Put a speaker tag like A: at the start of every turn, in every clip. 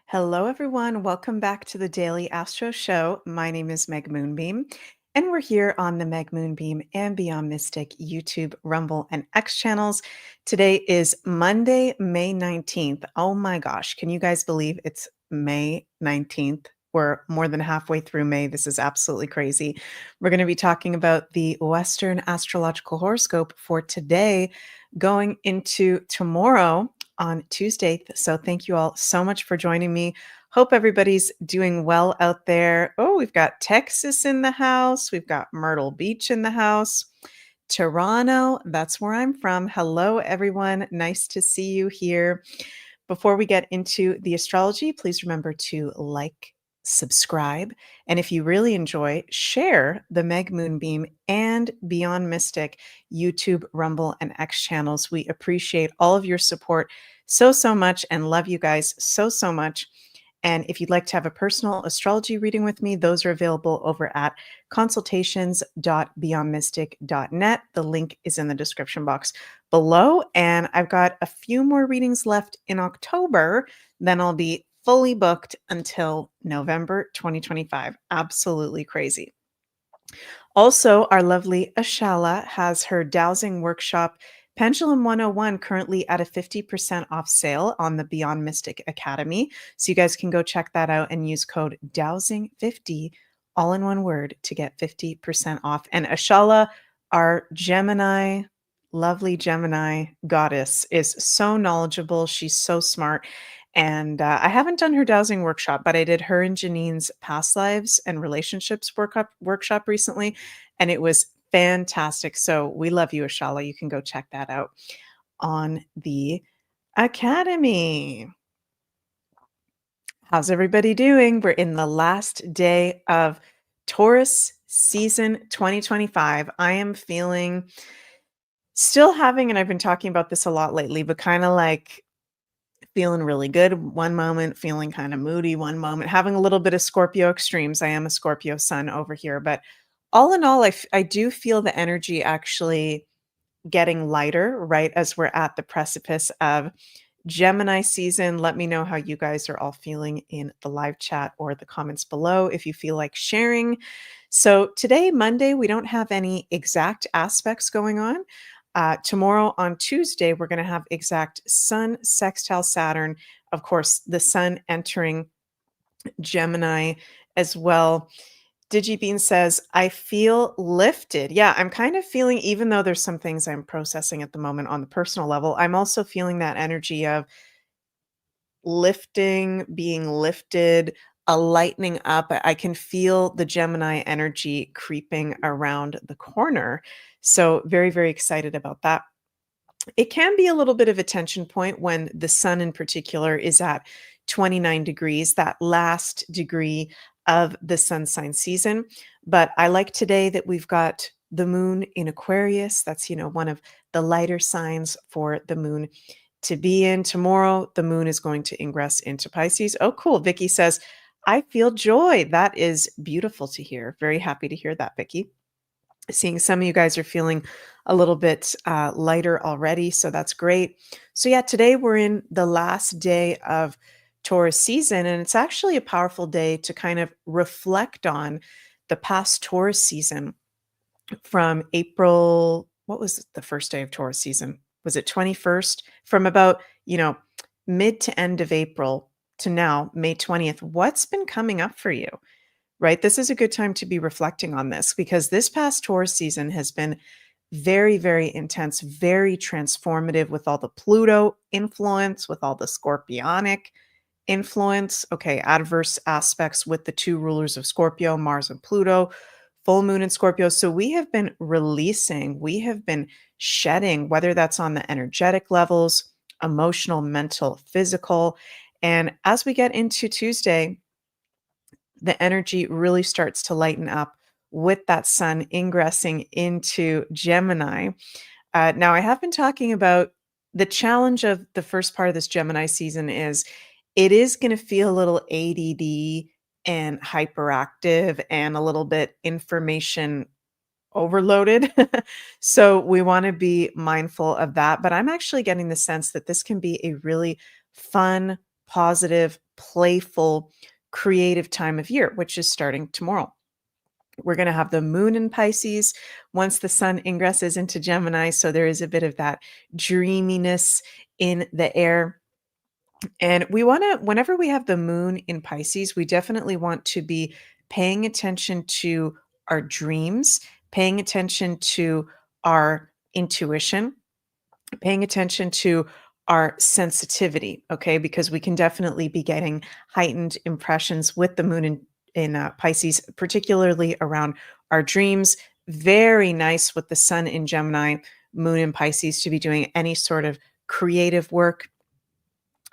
A: Hello, everyone. Welcome back to the Daily Astro Show. My name is Meg Moonbeam, and we're here on the Meg Moonbeam and Beyond Mystic YouTube, Rumble, and X channels. Today is Monday, May 19th. Oh my gosh, can you guys believe it's May 19th? We're more than halfway through May. This is absolutely crazy. We're going to be talking about the Western astrological horoscope for today, going into tomorrow on Tuesday. So thank you all so much for joining me. Hope everybody's doing well out there. Oh, we've got Texas in the house. We've got Myrtle Beach in the house. Toronto, that's where I'm from. Hello, everyone. Nice to see you here. Before we get into the astrology, please remember to like, subscribe, and if you really enjoy, share the Meg Moonbeam and Beyond Mystic YouTube, Rumble, and X channels. We appreciate all of your support so much and love you guys so much. And if you'd like to have a personal astrology reading with me, those are available over at consultations.beyondmystic.net. The link is in the description box below. And I've got a few more readings left in October. Then I'll be fully booked until November 2025. Absolutely crazy. Also, our lovely Ashala has her dowsing workshop Pendulum 101 currently at a 50% off sale on the Beyond Mystic Academy. So you guys can go check that out and use code dowsing50, all in one word, to get 50% off. And Ashala, our Gemini, lovely Gemini goddess, is so knowledgeable. She's so smart. And I haven't done her dowsing workshop, but I did her and Janine's past lives and relationships workshop recently, and it was fantastic. So we love you, Ashala. You can go check that out on the Academy. How's everybody doing? We're in the last day of Taurus season 2025. I am still having, and I've been talking about this a lot lately, but kind of like feeling really good one moment, feeling kind of moody one moment, having a little bit of Scorpio extremes. I am a Scorpio sun over here, but all in all, I do feel the energy actually getting lighter right as we're at the precipice of Gemini season. Let me know how you guys are all feeling in the live chat or the comments below if you feel like sharing. So today, Monday, we don't have any exact aspects going on. Tomorrow on Tuesday, we're going to have exact Sun sextile Saturn. Of course, the Sun entering Gemini as well. DigiBean says, I feel lifted. Yeah, I'm kind of feeling, even though there's some things I'm processing at the moment on the personal level, I'm also feeling that energy of lifting, being lifted, a lightening up. I can feel the Gemini energy creeping around the corner. So very excited about that. It can be a little bit of a tension point when the sun in particular is at 29 degrees, that last degree of the sun sign season. But I like today that we've got the moon in Aquarius. That's, one of the lighter signs for the moon to be in. Tomorrow, the moon is going to ingress into Pisces. Oh, cool. Vicky says, I feel joy. That is beautiful to hear. Very happy to hear that, Vicky. Seeing some of you guys are feeling a little bit lighter already, so that's great. So yeah, today we're in the last day of Taurus season, and it's actually a powerful day to kind of reflect on the past Taurus season from April. What was the first day of Taurus season? Was it 21st? From about, mid to end of April to now, May 20th. What's been coming up for you? Right? This is a good time to be reflecting on this because this past Taurus season has been very intense, very transformative with all the Pluto influence, with all the Scorpionic influence. Okay, adverse aspects with the two rulers of Scorpio, Mars and Pluto, full moon in Scorpio. So we have been releasing, we have been shedding, whether that's on the energetic levels, emotional, mental, physical. And as we get into Tuesday, the energy really starts to lighten up with that sun ingressing into Gemini. Now, I have been talking about the challenge of the first part of this Gemini season is it is going to feel a little ADD and hyperactive and a little bit information overloaded. So we want to be mindful of that. But I'm actually getting the sense that this can be a really fun, positive, playful, creative time of year, which is starting tomorrow. We're going to have the moon in Pisces once the sun ingresses into Gemini. So there is a bit of that dreaminess in the air. And we want to, whenever we have the moon in Pisces, we definitely want to be paying attention to our dreams, paying attention to our intuition, paying attention to our sensitivity, okay? Because we can definitely be getting heightened impressions with the moon in Pisces, particularly around our dreams. Very nice with the sun in Gemini, moon in Pisces to be doing any sort of creative work,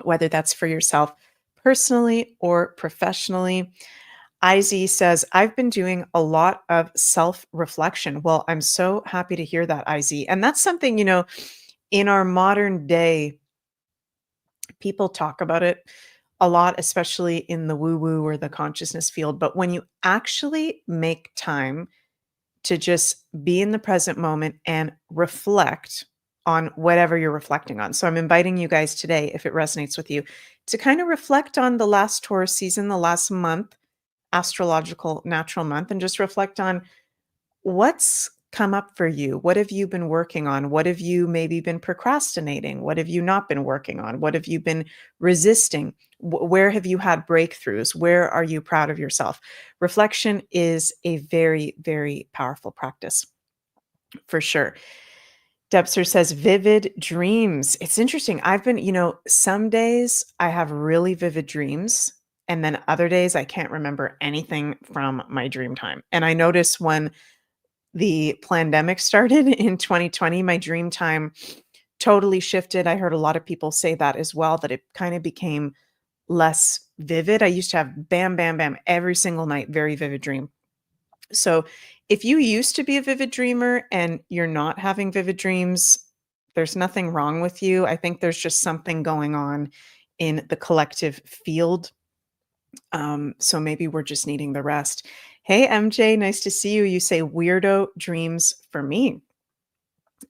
A: whether that's for yourself personally or professionally. IZ says, I've been doing a lot of self reflection. Well, I'm so happy to hear that, IZ. And that's something, in our modern day, people talk about it a lot, especially in the woo woo or the consciousness field. But when you actually make time to just be in the present moment and reflect on whatever you're reflecting on. So I'm inviting you guys today, if it resonates with you, to kind of reflect on the last Taurus season, the last month, astrological natural month, and just reflect on what's come up for you. What have you been working on? What have you maybe been procrastinating? What have you not been working on? What have you been resisting? Where have you had breakthroughs? Where are you proud of yourself? Reflection is a very, very powerful practice for sure. Debster says vivid dreams. It's interesting. I've been, some days I have really vivid dreams. And then other days I can't remember anything from my dream time. And I notice when the pandemic started in 2020, my dream time totally shifted. I heard a lot of people say that as well, that it kind of became less vivid. I used to have bam, bam, bam every single night, very vivid dream. So if you used to be a vivid dreamer and you're not having vivid dreams, there's nothing wrong with you. I think there's just something going on in the collective field. So maybe we're just needing the rest. Hey, MJ, nice to see you. You say weirdo dreams for me.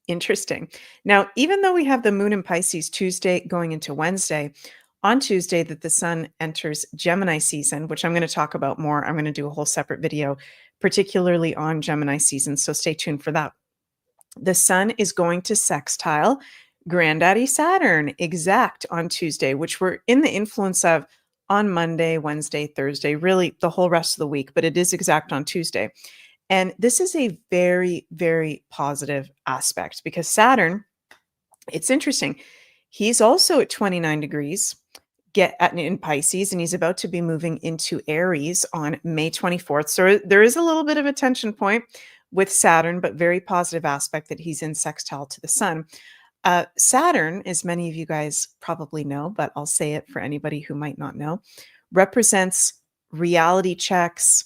A: Interesting. Now, even though we have the moon in Pisces Tuesday going into Wednesday, on Tuesday that the sun enters Gemini season, which I'm going to talk about more. I'm going to do a whole separate video, particularly on Gemini season. So stay tuned for that. The sun is going to sextile Granddaddy Saturn exact on Tuesday, which we're in the influence of on Monday, Wednesday, Thursday, really the whole rest of the week, but it is exact on Tuesday. And this is a very, very positive aspect because Saturn, it's interesting. He's also at 29 degrees in Pisces, and he's about to be moving into Aries on May 24th. So there is a little bit of a tension point with Saturn, but very positive aspect that he's in sextile to the sun. Saturn, as many of you guys probably know, but I'll say it for anybody who might not know, represents reality checks,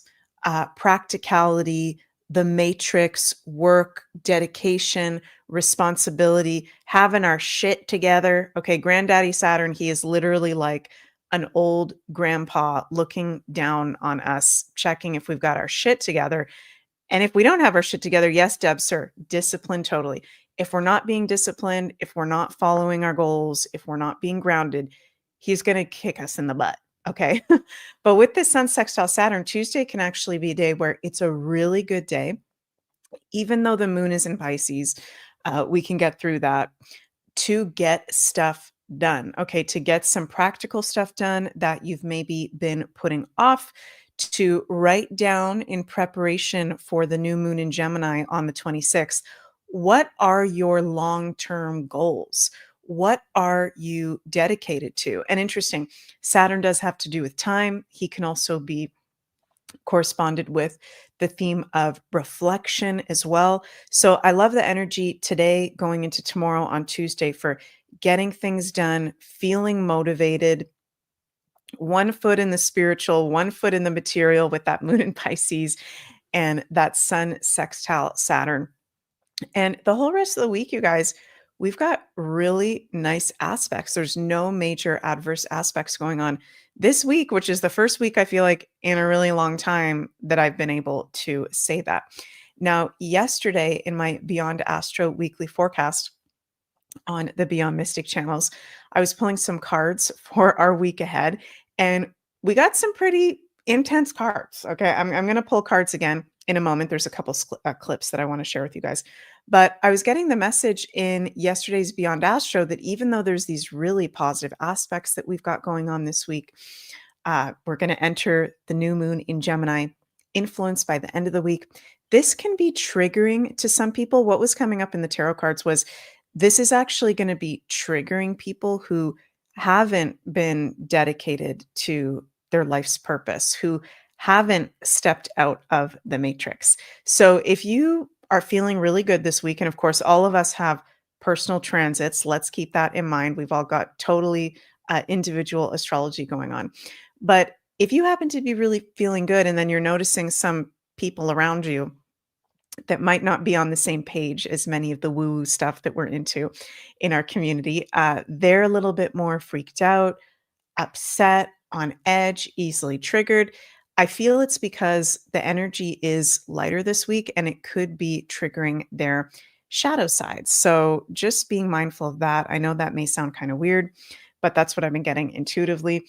A: practicality, the matrix, work, dedication, responsibility, having our shit together. Okay, Granddaddy Saturn, he is literally like an old grandpa looking down on us, checking if we've got our shit together. And if we don't have our shit together, yes, Deb, sir, discipline totally. If we're not being disciplined, if we're not following our goals, if we're not being grounded, he's going to kick us in the butt. Okay. But with this sun sextile Saturn, Tuesday can actually be a day where it's a really good day. Even though the moon is in Pisces, we can get through that to get stuff done. Okay. To get some practical stuff done that you've maybe been putting off, to write down in preparation for the new moon in Gemini on the 26th. What are your long-term goals? What are you dedicated to? And interesting, Saturn does have to do with time. He can also be corresponded with the theme of reflection as well. So I love the energy today going into tomorrow on Tuesday for getting things done, feeling motivated, one foot in the spiritual, one foot in the material with that moon in Pisces and that sun sextile Saturn. And the whole rest of the week, you guys, we've got really nice aspects. There's no major adverse aspects going on this week, which is the first week I feel like in a really long time that I've been able to say that. Now, yesterday in my Beyond Astro weekly forecast, on the Beyond Mystic channels. I was pulling some cards for our week ahead, and we got some pretty intense cards. Okay, I'm going to pull cards again in a moment. There's a couple clips that I want to share with you guys. But I was getting the message in yesterday's Beyond Astro that even though there's these really positive aspects that we've got going on this week, we're going to enter the new moon in Gemini, influenced by the end of the week. This can be triggering to some people. What was coming up in the tarot cards was this is actually going to be triggering people who haven't been dedicated to their life's purpose, who haven't stepped out of the matrix. So if you are feeling really good this week, and of course, all of us have personal transits, let's keep that in mind. We've all got totally individual astrology going on. But if you happen to be really feeling good and then you're noticing some people around you that might not be on the same page as many of the woo stuff that we're into in our community, they're a little bit more freaked out, upset, on edge, easily triggered. I feel it's because the energy is lighter this week and it could be triggering their shadow sides. So just being mindful of that. I know that may sound kind of weird, but that's what I've been getting intuitively.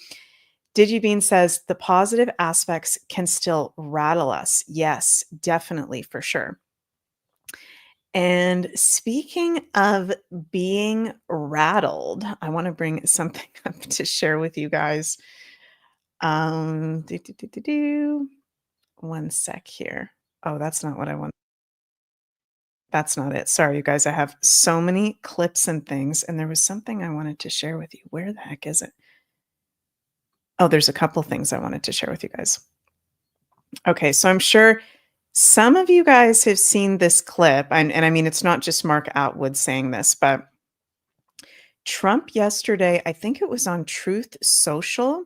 A: Digibean says the positive aspects can still rattle us. Yes, definitely, for sure. And speaking of being rattled, I want to bring something up to share with you guys. Um, do, do, do, do, do. One sec here. Oh, that's not what I want. That's not it. Sorry, you guys. I have so many clips and things, and there was something I wanted to share with you. Where the heck is it? Oh, there's a couple things I wanted to share with you guys. Okay, so I'm sure some of you guys have seen this clip, and I mean, it's not just Mark Atwood saying this, but Trump yesterday, I think it was on Truth Social,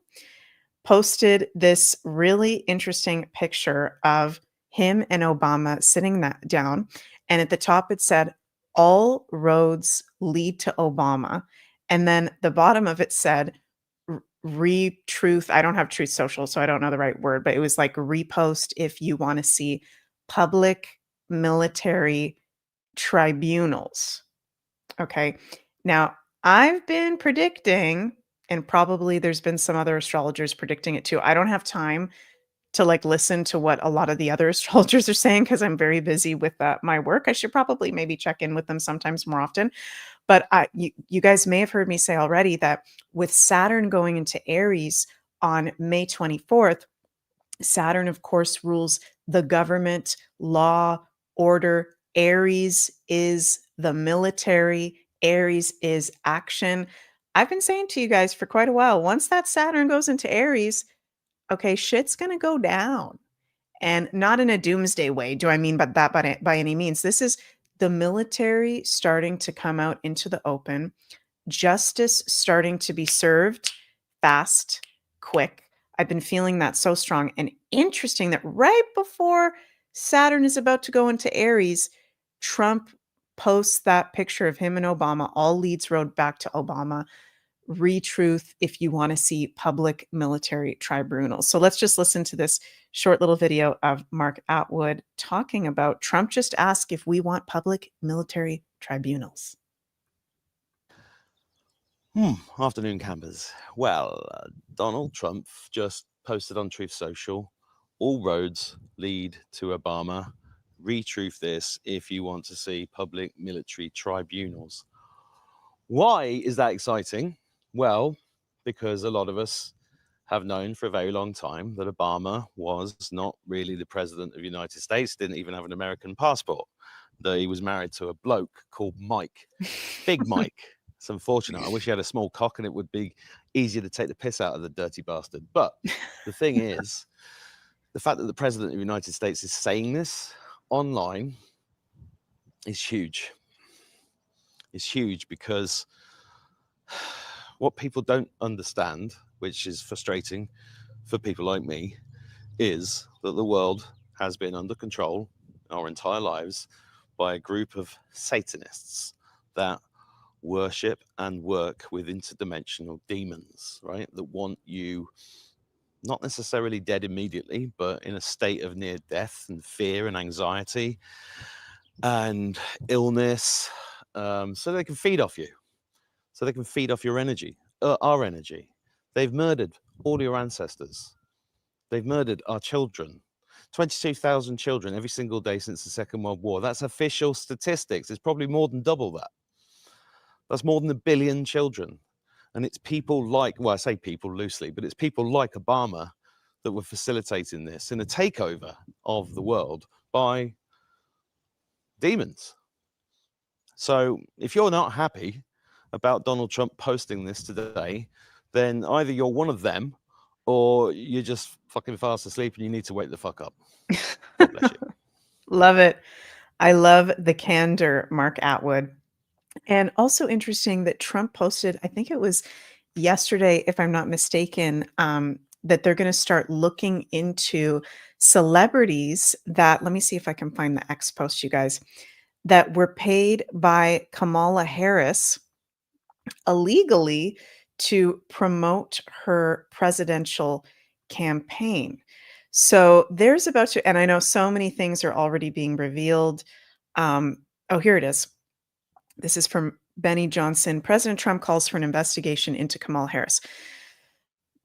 A: posted this really interesting picture of him and Obama sitting down. And at the top, it said, "All roads lead to Obama." And then the bottom of it said, Truth. I don't have Truth Social, so I don't know the right word, but it was like repost if you want to see public military tribunals. Okay. Now, I've been predicting, and probably there's been some other astrologers predicting it too. I don't have time to like listen to what a lot of the other astrologers are saying because I'm very busy with my work. I should probably maybe check in with them sometimes more often. But you guys may have heard me say already that with Saturn going into Aries on May 24th, Saturn, of course, rules the government, law, order. Aries is the military. Aries is action. I've been saying to you guys for quite a while, once that Saturn goes into Aries, okay, shit's going to go down. And not in a doomsday way, do I mean but that by any means. This is the military starting to come out into the open, justice starting to be served fast, quick. I've been feeling that so strong. And interesting that right before Saturn is about to go into Aries, Trump posts that picture of him and Obama, all leads road back to Obama. Retruth if you want to see public military tribunals. So let's just listen to this short little video of Mark Atwood talking about Trump just asked if we want public military tribunals.
B: Afternoon, campers. Well, Donald Trump just posted on Truth Social, all roads lead to Obama. Retruth this if you want to see public military tribunals. Why is that exciting? Well, because a lot of us have known for a very long time that Obama was not really the president of the United States, didn't even have an American passport, that he was married to a bloke called Mike, Big Mike. It's unfortunate. I wish he had a small cock and it would be easier to take the piss out of the dirty bastard. But the thing is, the fact that the president of the United States is saying this online is huge. It's huge because what people don't understand, which is frustrating for people like me, is that the world has been under control our entire lives by a group of Satanists that worship and work with interdimensional demons, right? That want you not necessarily dead immediately, but in a state of near death and fear and anxiety and illness so they can feed off you, so they can feed off your energy, our energy. They've murdered all your ancestors. They've murdered our children. 22,000 children every single day since the Second World War. That's official statistics. It's probably more than double that. That's more than 1 billion children. And it's people like, well, I say people loosely, but it's people like Obama that were facilitating this in a takeover of the world by demons. So if you're not happy about Donald Trump posting this today, then either you're one of them or you're just fucking fast asleep and you need to wake the fuck up. God bless you.
A: Love it. I love the candor, Mark Atwood. And also interesting that Trump posted, I think it was yesterday, if I'm not mistaken, that they're going to start looking into celebrities that, let me see if I can find the X post, you guys, that were paid by Kamala Harris illegally to promote her presidential campaign. So there's about to, and I know so many things are already being revealed. Oh, here it is. This is from Benny Johnson. President Trump calls for an investigation into Kamala Harris.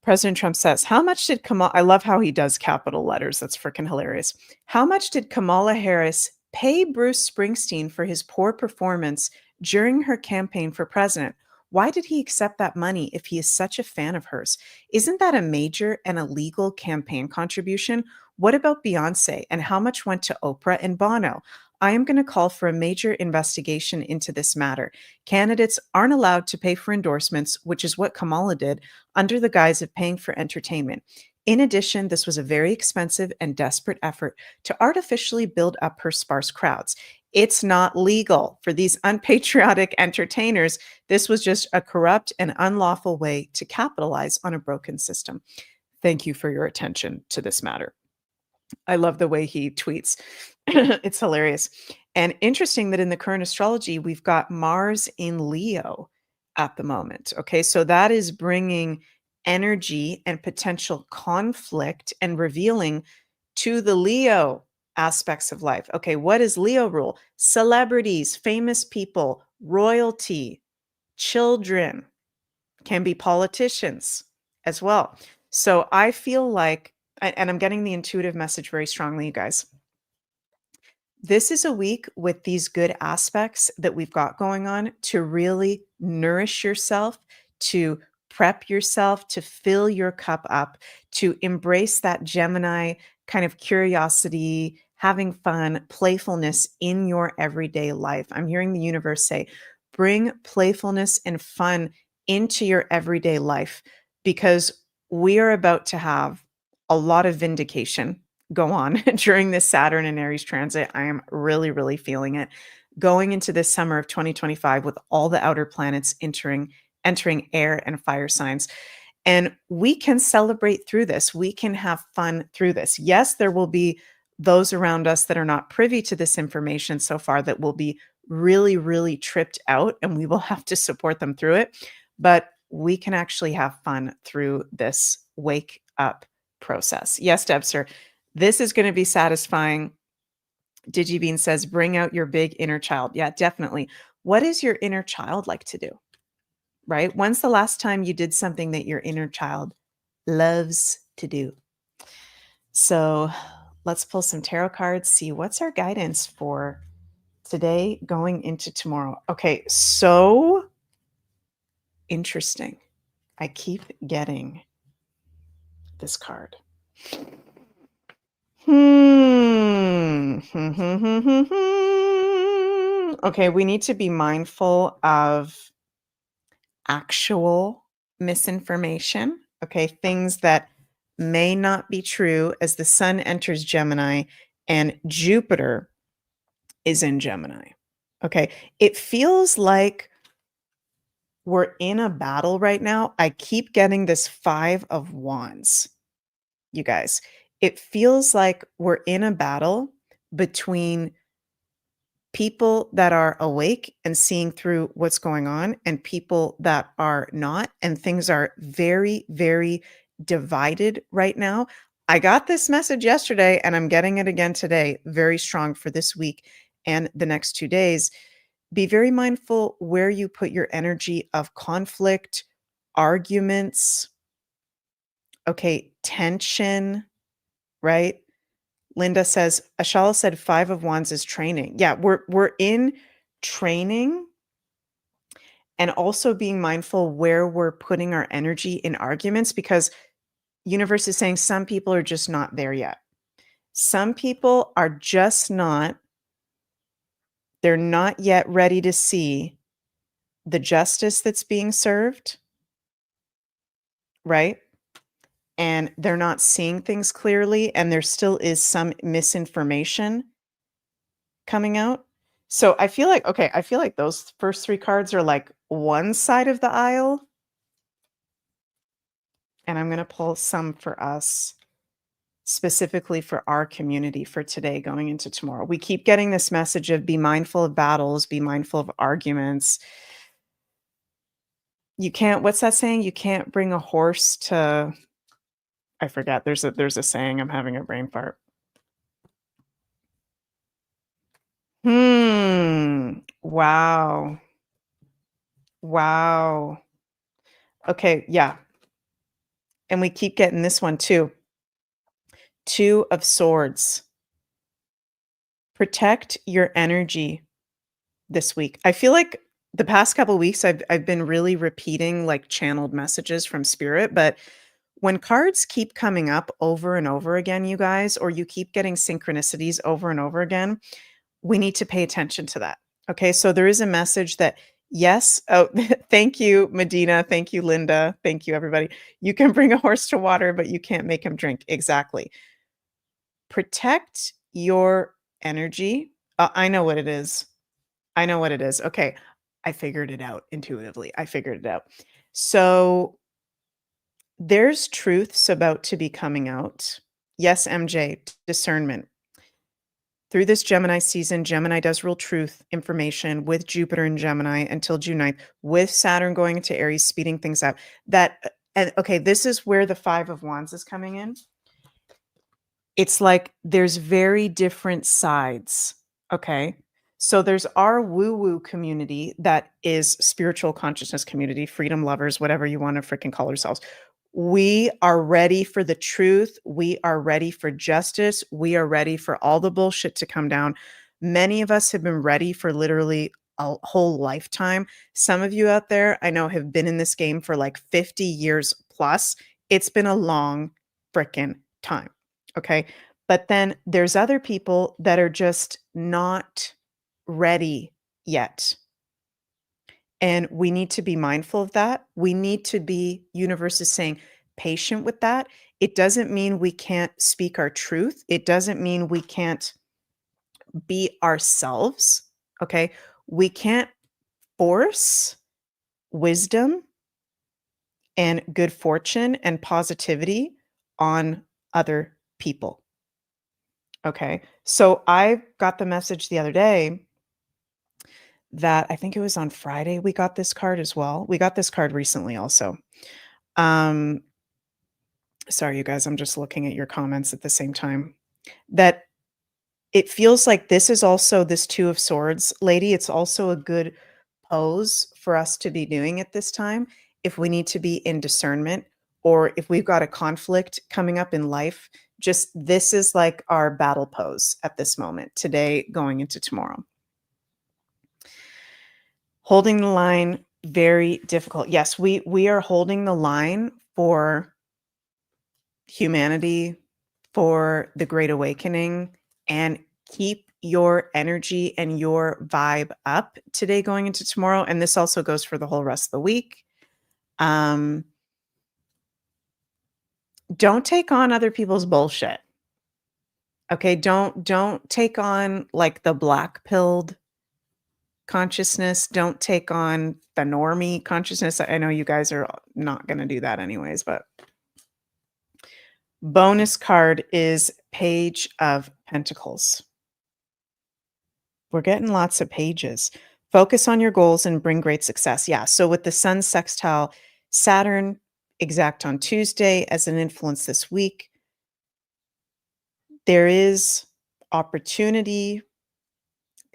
A: President Trump says, how much did Kamala, I love how he does capital letters. That's freaking hilarious. How much did Kamala Harris pay Bruce Springsteen for his poor performance during her campaign for president? Why did he accept that money if he is such a fan of hers? Isn't that a major and illegal campaign contribution? What about Beyonce and how much went to Oprah and Bono? I am going to call for a major investigation into this matter. Candidates aren't allowed to pay for endorsements, which is what Kamala did, under the guise of paying for entertainment. In addition, this was a very expensive and desperate effort to artificially build up her sparse crowds. It's not legal for these unpatriotic entertainers. This was just a corrupt and unlawful way to capitalize on a broken system. Thank you for your attention to this matter. I love the way he tweets. It's hilarious. And interesting that in the current astrology, we've got Mars in Leo at the moment. Okay. So that is bringing energy and potential conflict and revealing to the Leo aspects of life. Okay. What is Leo rule? Celebrities, famous people, royalty, children, can be politicians as well. So I feel like, and I'm getting the intuitive message very strongly, you guys. This is a week with these good aspects that we've got going on to really nourish yourself, to prep yourself, to fill your cup up, to embrace that Gemini kind of curiosity, having fun, playfulness in your everyday life. I'm hearing the universe say, bring playfulness and fun into your everyday life because we are about to have a lot of vindication go on during this Saturn and Aries transit. I am really, really feeling it. Going into this summer of 2025 with all the outer planets entering air and fire signs. And we can celebrate through this. We can have fun through this. Yes, there will be those around us that are not privy to this information so far that will be really, really tripped out, and we will have to support them through it. But we can actually have fun through this wake up process. Yes, Debster, this is going to be satisfying. Digibean says, bring out your big inner child. Yeah, definitely. What is your inner child like to do? Right? When's the last time you did something that your inner child loves to do? So let's pull some tarot cards, see what's our guidance for today going into tomorrow. Okay, so interesting. I keep getting this card. Okay, we need to be mindful of actual misinformation. Okay, things that may not be true as the sun enters Gemini and Jupiter is in Gemini. Okay, it feels like we're in a battle right now. I keep getting this 5 of Wands, you guys. It feels like we're in a battle between people that are awake and seeing through what's going on and people that are not. And things are very, very divided right now. I got this message yesterday and I'm getting it again today, very strong for this week and the next 2 days. Be very mindful where you put your energy of conflict, arguments, okay, tension, right? Linda says, Ashala said 5 of Wands is training. Yeah, we're in training, and also being mindful where we're putting our energy in arguments, because universe is saying some people are just not there yet. Some people are just not, they're not yet ready to see the justice that's being served, right? And they're not seeing things clearly, and there still is some misinformation coming out. So I feel like, okay, I feel like those first 3 cards are like one side of the aisle. And I'm going to pull some for us, specifically for our community for today going into tomorrow. We keep getting this message of be mindful of battles, be mindful of arguments. You can't, what's that saying? You can't bring a horse to, I forget. There's a saying. I'm having a brain fart. Wow. Wow. Okay, yeah. And we keep getting this one too. 2 of Swords. Protect your energy this week. I feel like the past couple weeks I've been really repeating like channeled messages from spirit, but when cards keep coming up over and over again, you guys, or you keep getting synchronicities over and over again, we need to pay attention to that. Okay? So there is a message that yes, oh thank you Medina, thank you Linda, thank you everybody. You can bring a horse to water, but you can't make him drink. Exactly. Protect your energy. I know what it is. I know what it is. Okay. I figured it out intuitively. I figured it out. So there's truths about to be coming out. Yes, MJ, discernment. Through this Gemini season, Gemini does rule truth information with Jupiter in Gemini until June 9th, with Saturn going into Aries, speeding things up. And okay, this is where the 5 of Wands is coming in. It's like there's very different sides, okay? So there's our woo-woo community that is spiritual consciousness community, freedom lovers, whatever you wanna freaking call yourselves. We are ready for the truth. We are ready for justice. We are ready for all the bullshit to come down. Many of us have been ready for literally a whole lifetime. Some of you out there, I know, have been in this game for like 50 years plus. It's been a long frickin' time. Okay. But then there's other people that are just not ready yet. And we need to be mindful of that. We need to be, universe is saying, patient with that. It doesn't mean we can't speak our truth. It doesn't mean we can't be ourselves. Okay. We can't force wisdom and good fortune and positivity on other people. Okay. So I got the message the other day that I think it was on Friday we got this card as well. We got this card recently also. Um sorry you guys, I'm just looking at your comments at the same time. That it feels like this is also this 2 of Swords lady. It's also a good pose for us to be doing at this time if we need to be in discernment or if we've got a conflict coming up in life. Just this is like our battle pose at this moment, today going into tomorrow. Holding the line, very difficult. Yes, we are holding the line for humanity, for the Great Awakening, and keep your energy and your vibe up today going into tomorrow. And this also goes for the whole rest of the week. Don't take on other people's bullshit. Okay, don't take on like the black pilled consciousness. Don't take on the normie consciousness. I know you guys are not going to do that anyways, but bonus card is Page of Pentacles. We're getting lots of pages. Focus on your goals and bring great success. Yeah. So with the Sun sextile Saturn exact on Tuesday as an influence this week, there is opportunity.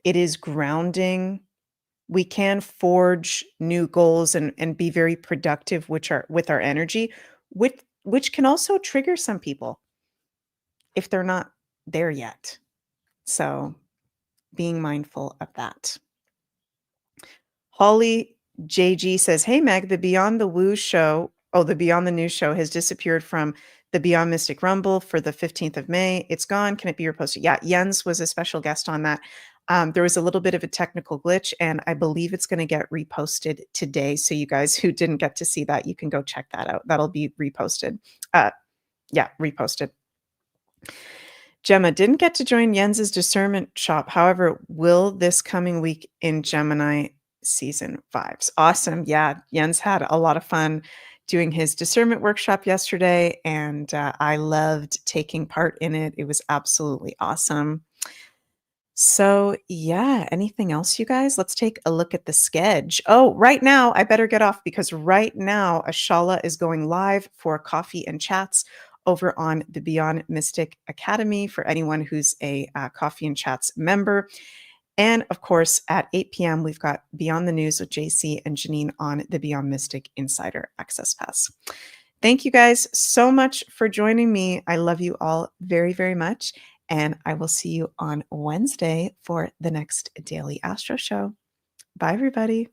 A: It is grounding. we can forge new goals and be very productive with our energy, which can also trigger some people if they're not there yet. So being mindful of that. Holly JG says, "Hey Meg, the Beyond the Woo show, the Beyond the News show has disappeared from the Beyond Mystic Rumble for the 15th of May. It's gone. Can it be reposted?" Yeah, Jens was a special guest on that. There was a little bit of a technical glitch, and I believe it's going to get reposted today. So you guys who didn't get to see that, you can go check that out. That'll be reposted. Yeah, reposted. Gemma didn't get to join Jens's discernment shop. However, will this coming week in Gemini season 5's. Awesome. Yeah, Jens had a lot of fun doing his discernment workshop yesterday, and I loved taking part in it. It was absolutely awesome. So, yeah, anything else, you guys? Let's take a look at the sketch. Oh, right now, I better get off because right now, Ashala is going live for coffee and chats over on the Beyond Mystic Academy for anyone who's a Coffee and Chats member. And of course, at 8 p.m., we've got Beyond the News with JC and Janine on the Beyond Mystic Insider Access Pass. Thank you guys so much for joining me. I love you all very, very much. And I will see you on Wednesday for the next Daily Astro Show. Bye, everybody.